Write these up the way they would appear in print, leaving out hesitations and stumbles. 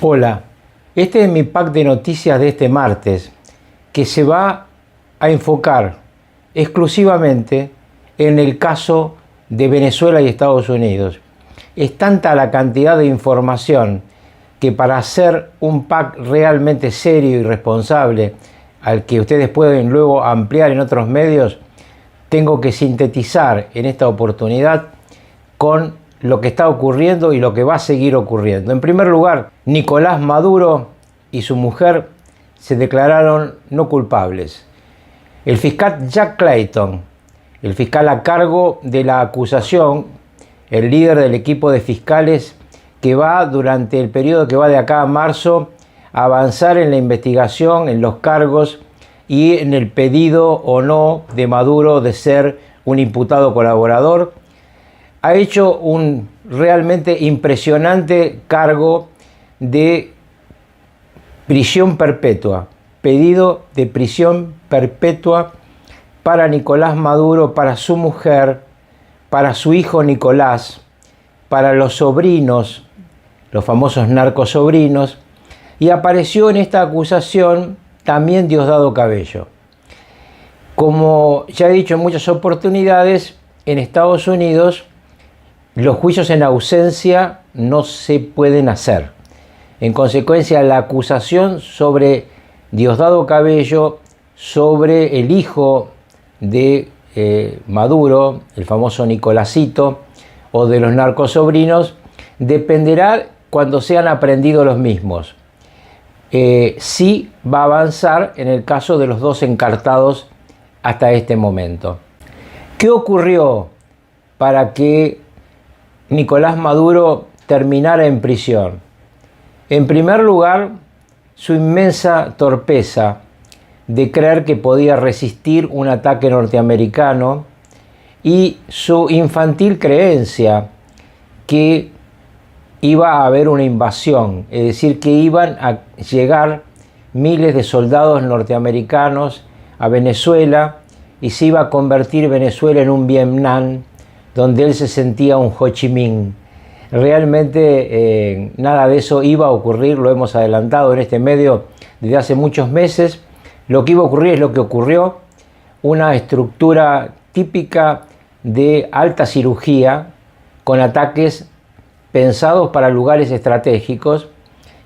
Hola, este es mi pack de noticias de este martes, que se va a enfocar exclusivamente en el caso de Venezuela y Estados Unidos. Es tanta la cantidad de información que para hacer un pack realmente serio y responsable, al que ustedes pueden luego ampliar en otros medios, tengo que sintetizar en esta oportunidad con lo que está ocurriendo y lo que va a seguir ocurriendo. En primer lugar, Nicolás Maduro y su mujer se declararon no culpables. El fiscal Jack Clayton, el fiscal a cargo de la acusación, el líder del equipo de fiscales que va durante el periodo que va de acá a marzo a avanzar en la investigación, en los cargos y en el pedido o no de Maduro de ser un imputado colaborador, ha hecho un realmente impresionante cargo de prisión perpetua, pedido de prisión perpetua para Nicolás Maduro, para su mujer, para su hijo Nicolás, para los sobrinos, los famosos narcosobrinos, y apareció en esta acusación también Diosdado Cabello. Como ya he dicho en muchas oportunidades, en Estados Unidos los juicios en ausencia no se pueden hacer. En consecuencia, la acusación sobre Diosdado Cabello, sobre el hijo de Maduro, el famoso Nicolásito, o de los narcosobrinos, dependerá cuando sean aprendidos los mismos. Sí va a avanzar en el caso de los dos encartados hasta este momento. ¿Qué ocurrió para que Nicolás Maduro terminara en prisión? En primer lugar, su inmensa torpeza de creer que podía resistir un ataque norteamericano y su infantil creencia que iba a haber una invasión, es decir, que iban a llegar miles de soldados norteamericanos a Venezuela y se iba a convertir Venezuela en un Vietnam donde él se sentía un Ho Chi Minh. Realmente nada de eso iba a ocurrir, lo hemos adelantado en este medio desde hace muchos meses. Lo que iba a ocurrir es lo que ocurrió, una estructura típica de alta cirugía con ataques pensados para lugares estratégicos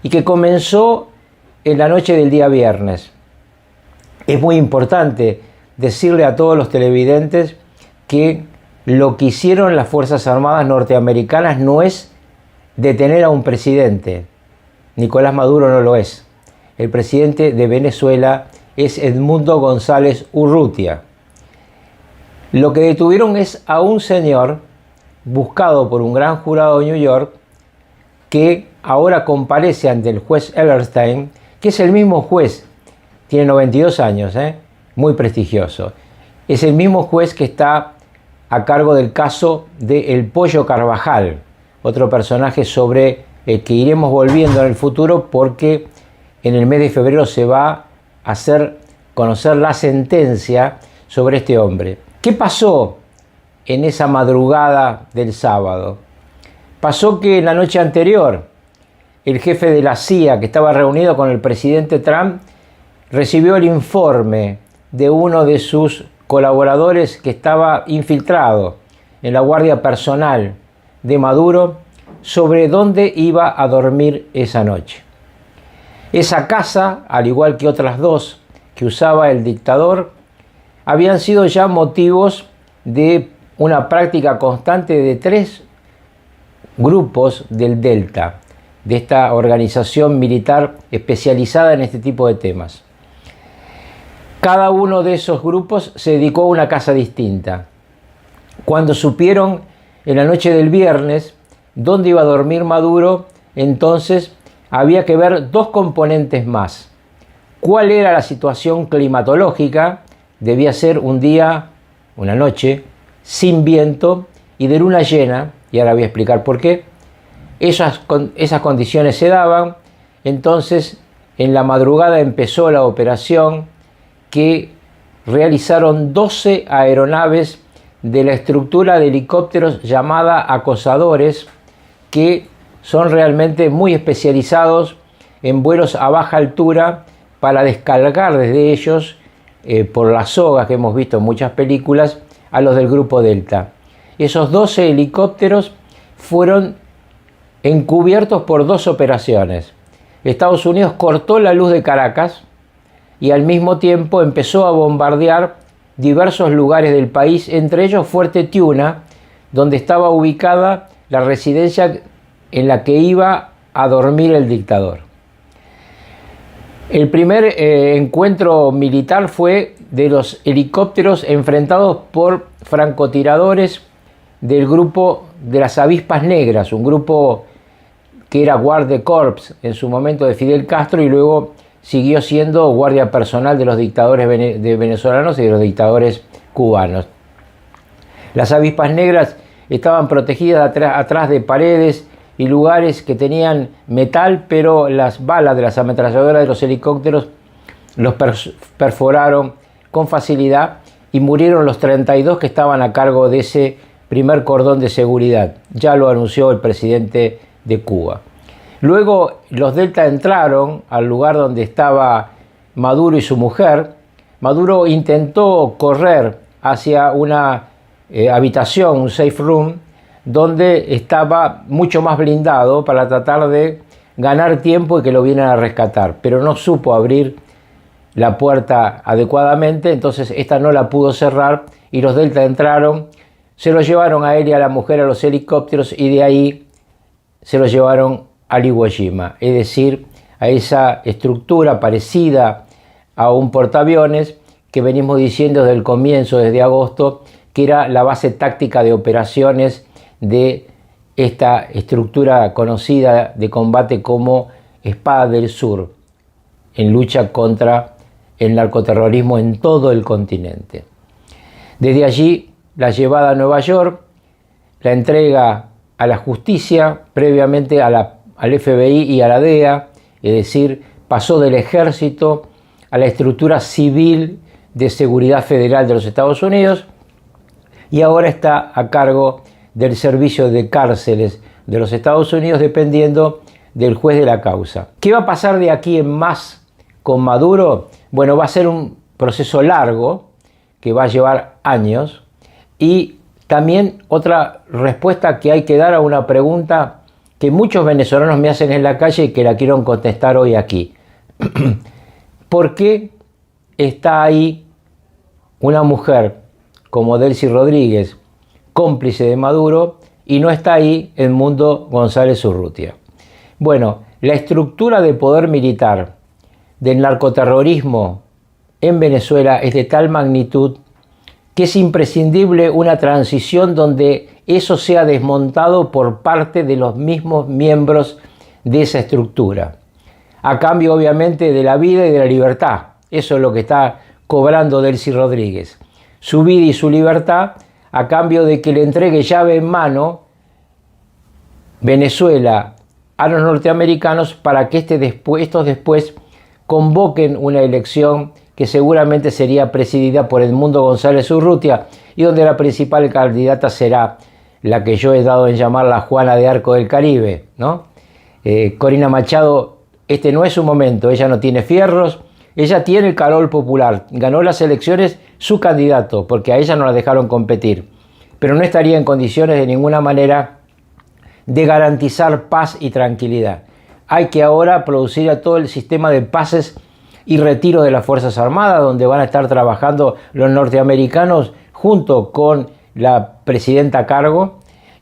y que comenzó en la noche del día viernes. Es muy importante decirle a todos los televidentes que lo que hicieron las Fuerzas Armadas norteamericanas no es detener a un presidente. Nicolás Maduro no lo es. El presidente de Venezuela es Edmundo González Urrutia. Lo que detuvieron es a un señor buscado por un gran jurado de New York que ahora comparece ante el juez Ellerstein, que es el mismo juez, tiene 92 años, muy prestigioso. Es el mismo juez que está a cargo del caso de El Pollo Carvajal, otro personaje sobre el que iremos volviendo en el futuro porque en el mes de febrero se va a hacer conocer la sentencia sobre este hombre. ¿Qué pasó en esa madrugada del sábado? Pasó que en la noche anterior el jefe de la CIA, que estaba reunido con el presidente Trump, recibió el informe de uno de sus colaboradores que estaba infiltrado en la guardia personal de Maduro sobre dónde iba a dormir esa noche. Esa casa, al igual que otras dos que usaba el dictador, habían sido ya motivos de una práctica constante de 3 grupos del Delta, de esta organización militar especializada en este tipo de temas. Cada uno de esos grupos se dedicó a una casa distinta. Cuando supieron en la noche del viernes dónde iba a dormir Maduro, entonces había que ver 2 componentes más. ¿Cuál era la situación climatológica? Debía ser un día, una noche, sin viento y de luna llena, y ahora voy a explicar por qué. Esas condiciones se daban, entonces en la madrugada empezó la operación que realizaron 12 aeronaves de la estructura de helicópteros llamada acosadores, que son realmente muy especializados en vuelos a baja altura para descargar desde ellos, por las sogas que hemos visto en muchas películas, a los del Grupo Delta. Esos 12 helicópteros fueron encubiertos por 2 operaciones. Estados Unidos cortó la luz de Caracas y al mismo tiempo empezó a bombardear diversos lugares del país, entre ellos Fuerte Tiuna, donde estaba ubicada la residencia en la que iba a dormir el dictador. El primer encuentro militar fue de los helicópteros enfrentados por francotiradores del grupo de las Avispas Negras, un grupo que era Guardia Corps en su momento de Fidel Castro y luego siguió siendo guardia personal de los dictadores venezolanos y de los dictadores cubanos. Las Avispas Negras estaban protegidas atrás de paredes y lugares que tenían metal, pero las balas de las ametralladoras de los helicópteros los perforaron con facilidad y murieron los 32 que estaban a cargo de ese primer cordón de seguridad. Ya lo anunció el presidente de Cuba. Luego los Delta entraron al lugar donde estaba Maduro y su mujer. Maduro intentó correr hacia una habitación, un safe room, donde estaba mucho más blindado para tratar de ganar tiempo y que lo vinieran a rescatar, pero no supo abrir la puerta adecuadamente, entonces esta no la pudo cerrar y los Delta entraron, se lo llevaron a él y a la mujer a los helicópteros y de ahí se lo llevaron al Iwo Jima, es decir, a esa estructura parecida a un portaaviones que venimos diciendo desde el comienzo, desde agosto, que era la base táctica de operaciones de esta estructura conocida de combate como Espada del Sur, en lucha contra el narcoterrorismo en todo el continente. Desde allí, la llevada a Nueva York, la entrega a la justicia, previamente al FBI y a la DEA, es decir, pasó del ejército a la estructura civil de seguridad federal de los Estados Unidos y ahora está a cargo del servicio de cárceles de los Estados Unidos dependiendo del juez de la causa. ¿Qué va a pasar de aquí en más con Maduro? Bueno, va a ser un proceso largo que va a llevar años y también otra respuesta que hay que dar a una pregunta que muchos venezolanos me hacen en la calle y que la quiero contestar hoy aquí. ¿Por qué está ahí una mujer como Delcy Rodríguez, cómplice de Maduro, y no está ahí Edmundo González Urrutia? Bueno, la estructura de poder militar del narcoterrorismo en Venezuela es de tal magnitud que es imprescindible una transición donde eso sea desmontado por parte de los mismos miembros de esa estructura, a cambio obviamente de la vida y de la libertad. Eso es lo que está cobrando Delcy Rodríguez, su vida y su libertad, a cambio de que le entregue llave en mano Venezuela a los norteamericanos para que estos después convoquen una elección que seguramente sería presidida por Edmundo González Urrutia y donde la principal candidata será la que yo he dado en llamar la Juana de Arco del Caribe, ¿no? Corina Machado, este no es su momento, ella no tiene fierros, ella tiene el calor popular, ganó las elecciones su candidato, porque a ella no la dejaron competir, pero no estaría en condiciones de ninguna manera de garantizar paz y tranquilidad. Hay que ahora producir a todo el sistema de pases y retiro de las Fuerzas Armadas, donde van a estar trabajando los norteamericanos junto con la presidenta a cargo,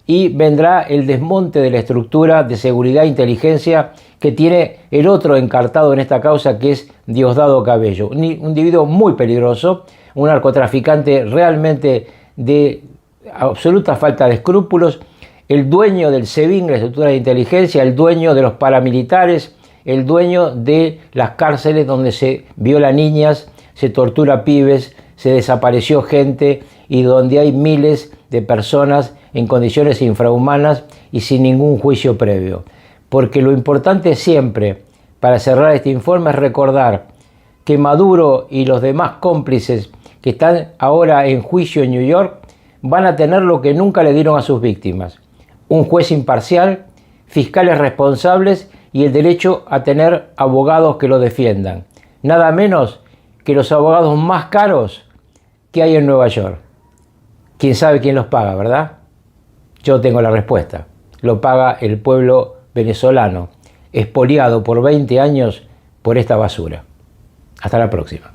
y vendrá el desmonte de la estructura de seguridad e inteligencia que tiene el otro encartado en esta causa, que es Diosdado Cabello, un individuo muy peligroso, un narcotraficante realmente de absoluta falta de escrúpulos, el dueño del SEBIN, la estructura de inteligencia, el dueño de los paramilitares, el dueño de las cárceles donde se viola niñas, se tortura pibes, se desapareció gente y donde hay miles de personas en condiciones infrahumanas y sin ningún juicio previo. Porque lo importante siempre, para cerrar este informe, es recordar que Maduro y los demás cómplices que están ahora en juicio en New York van a tener lo que nunca le dieron a sus víctimas: un juez imparcial, fiscales responsables y el derecho a tener abogados que lo defiendan. Nada menos que los abogados más caros que hay en Nueva York. ¿Quién sabe quién los paga, verdad? Yo tengo la respuesta. Lo paga el pueblo venezolano, expoliado por 20 años por esta basura. Hasta la próxima.